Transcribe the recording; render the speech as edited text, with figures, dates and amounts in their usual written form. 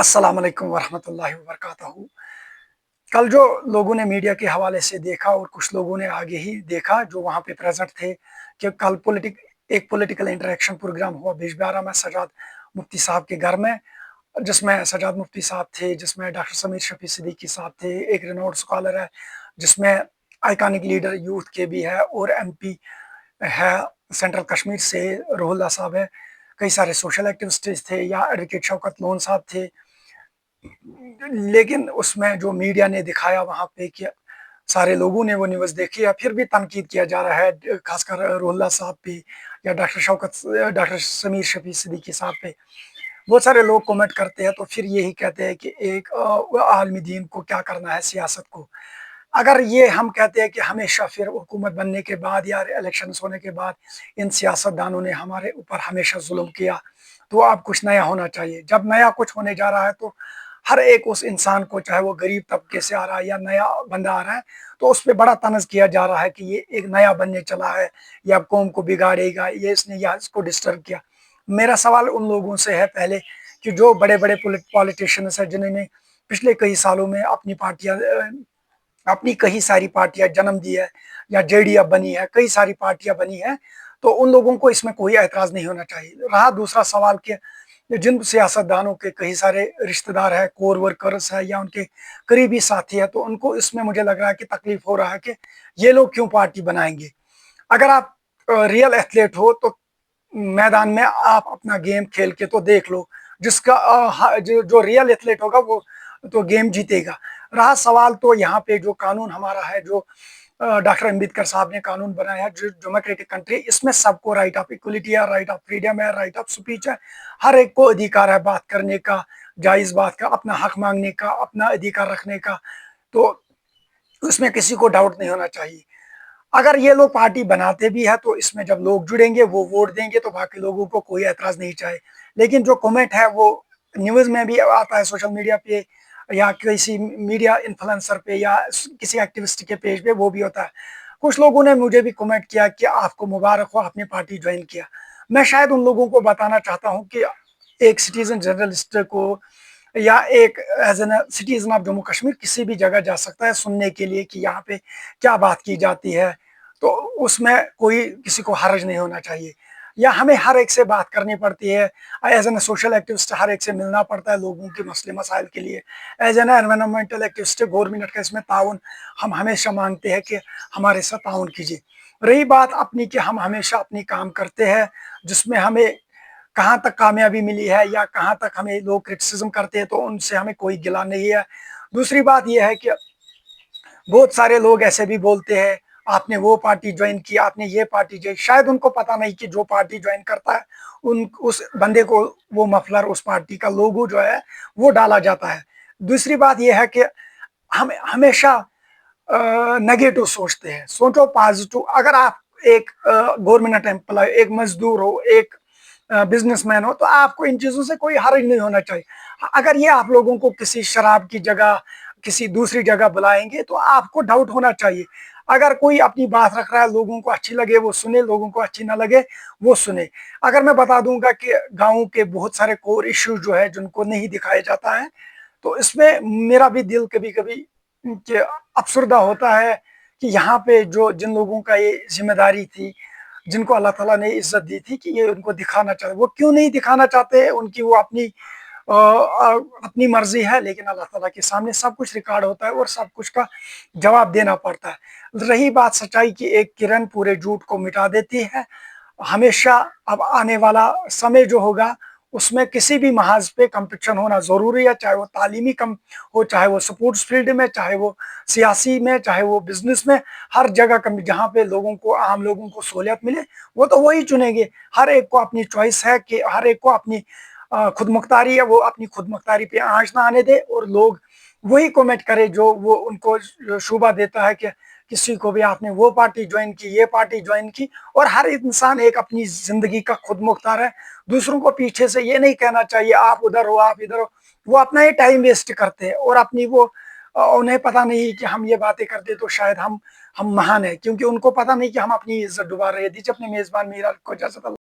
السلام علیکم ورحمۃ اللہ وبرکاتہ۔ کل جو لوگوں نے میڈیا کے حوالے سے دیکھا اور کچھ لوگوں نے آگے ہی دیکھا جو وہاں پہ پریزنٹ تھے کہ کل ایک پولیٹیکل انٹریکشن پروگرام ہوا بیجبیارہ میں سجاد مفتی صاحب کے گھر میں، جس میں سجاد مفتی صاحب تھے، جس میں ڈاکٹر سمیر شفیع صدیقی صاحب تھے، ایک رینوڈ اسکالر ہے جس میں آئیکانک لیڈر یوتھ کے بھی ہے، اور ایم پی ہے سینٹرل کشمیر سے روح اللہ صاحب ہے، کئی سارے سوشل ایکٹیوسٹز تھے، یا ایڈوکیٹ شوکت لون صاحب تھے۔ لیکن اس میں جو میڈیا نے دکھایا وہاں پہ کہ سارے لوگوں نے وہ نیوز دیکھی ہے، پھر بھی تنقید کیا جا رہا ہے، خاص کر روح اللہ صاحب پہ یا ڈاکٹر سمیر شفیع صدیقی صاحب پہ بہت سارے لوگ کومنٹ کرتے ہیں، تو پھر یہی کہتے ہیں کہ ایک عالمی دین کو کیا کرنا ہے سیاست کو۔ اگر یہ ہم کہتے ہیں کہ ہمیشہ پھر حکومت بننے کے بعد یا الیکشنز ہونے کے بعد ان سیاست دانوں نے ہمارے اوپر ہمیشہ ظلم کیا، تو اب کچھ نیا ہونا چاہیے۔ جب نیا کچھ ہونے جا رہا ہے تو ہر ایک اس انسان کو، چاہے وہ غریب طبقے سے آ رہا ہے یا نیا بندہ آ رہا ہے، تو اس پہ بڑا طنز کیا جا رہا ہے کہ یہ ایک نیا بننے چلا ہے، یا قوم کو بگاڑے گا، یہ اس نے یا اس کو ڈسٹرب کیا۔ میرا سوال ان لوگوں سے ہے پہلے کہ جو بڑے بڑے پولیٹیشینز ہیں جنہوں نے پچھلے کئی سالوں میں اپنی کئی ساری پارٹیاں جنم دی ہے، یا جے ڈی ایف بنی ہے، کئی ساری پارٹیاں بنی ہیں، تو ان لوگوں کو اس میں کوئی اعتراض نہیں ہونا چاہیے۔ رہا دوسرا سوال کہ جن سیاست دانوں کے کئی سارے رشتہ دار ہیں، کور ورکرز ہیں، یا ان کے قریبی ساتھی ہیں، تو ان کو اس میں مجھے لگ رہا ہے کہ تکلیف ہو رہا ہے کہ یہ لوگ کیوں پارٹی بنائیں گے۔ اگر آپ ریئل ایتھلیٹ ہو تو میدان میں آپ اپنا گیم کھیل کے تو دیکھ لو، جس کا جو ریئل ایتھلیٹ ہوگا وہ تو گیم جیتے گا۔ رہا سوال تو یہاں پہ جو قانون ہمارا ہے، جو ڈاکٹر امبیڈکر صاحب نے قانون بنایا ہے، جو ڈیموکریٹک کنٹری، اس میں سب کو رائٹ آف ایکولیٹی ہے، رائٹ آف فریڈم ہے، رائٹ آف سپیچ ہے، ہر ایک کو ادھیکار ہے بات کرنے کا، جائز بات کا، اپنا حق مانگنے کا، اپنا ادھیکار رکھنے کا، تو اس میں کسی کو ڈاؤٹ نہیں ہونا چاہیے۔ اگر یہ لوگ پارٹی بناتے بھی ہے تو اس میں جب لوگ جڑیں گے، وہ ووٹ دیں گے، تو باقی لوگوں کو کوئی اعتراض نہیں چاہے۔ لیکن جو کومنٹ ہے وہ نیوز میں بھی آتا ہے، سوشل میڈیا پہ یا کسی میڈیا انفلوئنسر پہ یا کسی ایکٹیوسٹ کے پیج پہ وہ بھی ہوتا ہے۔ کچھ لوگوں نے مجھے بھی کومنٹ کیا کہ آپ کو مبارک ہو، آپ نے پارٹی جوائن کیا۔ میں شاید ان لوگوں کو بتانا چاہتا ہوں کہ ایک سٹیزن جرنلسٹ کو یا ایک as an citizen of Jammu Kashmir کسی بھی جگہ جا سکتا ہے سننے کے لیے کہ یہاں پہ کیا بات کی جاتی ہے، تو اس میں کوئی کسی کو حرج نہیں ہونا چاہیے، یا ہمیں ہر ایک سے بات کرنی پڑتی ہے ایز این سوشل ایکٹیوسٹ، ہر ایک سے ملنا پڑتا ہے لوگوں کے مسئلے مسائل کے لیے۔ As an environmental activist, government کا اس میں تعاون ہم ہمیشہ مانگتے ہیں کہ ہمارے ساتھ تعاون کیجیے۔ رہی بات اپنی کہ ہم ہمیشہ اپنی کام کرتے ہیں، جس میں ہمیں کہاں تک کامیابی ملی ہے یا کہاں تک ہمیں لوگ کرٹیسزم کرتے ہیں، تو ان سے ہمیں کوئی گلہ نہیں ہے۔ دوسری بات یہ ہے کہ بہت سارے لوگ ایسے بھی بولتے ہیں آپ نے وہ پارٹی جوائن کی، آپ نے یہ پارٹی جوائن، شاید ان کو پتہ نہیں کہ جو پارٹی جوائن کرتا ہے اس بندے کو وہ مفلر، اس پارٹی کا لوگو جو ہے وہ ڈالا جاتا ہے۔ دوسری بات یہ ہے کہ ہم ہمیشہ نگیٹو سوچتے ہیں، سوچو پازیٹو۔ اگر آپ ایک گورنمنٹ امپلائی، ایک مزدور ہو، ایک بزنس مین ہو، تو آپ کو ان چیزوں سے کوئی حرج نہیں ہونا چاہیے۔ اگر یہ آپ لوگوں کو کسی شراب کی جگہ، کسی دوسری جگہ بلائیں گے، تو آپ کو ڈاؤٹ ہونا چاہیے۔ اگر کوئی اپنی بات رکھ رہا ہے، لوگوں کو اچھی لگے وہ سنے، لوگوں کو اچھی نہ لگے وہ سنے۔ اگر میں بتا دوں گا کہ گاؤں کے بہت سارے کور ایشو جو ہے جن کو نہیں دکھایا جاتا ہے، تو اس میں میرا بھی دل کبھی کبھی کہ افسردہ ہوتا ہے کہ یہاں پہ جن لوگوں کا یہ ذمہ داری تھی، جن کو اللہ تعالیٰ نے عزت دی تھی کہ یہ ان کو دکھانا چاہتے، وہ کیوں نہیں دکھانا چاہتے؟ ان کی وہ اپنی مرضی ہے، لیکن اللہ تعالیٰ کے سامنے سب کچھ ریکارڈ ہوتا ہے اور سب کچھ کا جواب دینا پڑتا ہے۔ رہی بات سچائی کی، ایک کرن پورے جھوٹ کو مٹا دیتی ہے۔ ہمیشہ اب آنے والا سمے جو ہوگا اس میں کسی بھی محاذ پہ کمپٹیشن ہونا ضروری ہے، چاہے وہ تعلیمی کم ہو، چاہے وہ سپورٹس فیلڈ میں، چاہے وہ سیاسی میں، چاہے وہ بزنس میں، ہر جگہ جہاں پہ لوگوں کو، عام لوگوں کو سہولیت ملے وہ تو وہی چنیں گے۔ ہر ایک کو اپنی چوائس ہے کہ ہر ایک کو اپنی خود مختاری ہے، وہ اپنی خود مختاری پہ آنچ نہ آنے دے، اور لوگ وہی کومنٹ کرے جو وہ ان کو شوبہ دیتا ہے کہ کسی کو بھی آپ نے وہ پارٹی جوائن کی، یہ پارٹی جوائن کی۔ اور ہر انسان ایک اپنی زندگی کا خود مختار ہے، دوسروں کو پیچھے سے یہ نہیں کہنا چاہیے آپ ادھر ہو، آپ ادھر ہو۔ وہ اپنا ہی ٹائم ویسٹ کرتے ہیں، اور اپنی انہیں پتہ نہیں کہ ہم یہ باتیں کرتے تو شاید ہم مہان ہیں، کیونکہ ان کو پتہ نہیں کہ ہم اپنی عزت ڈبا رہے ہیں۔ دیجیے اپنے میزبان میرا کو اجازت۔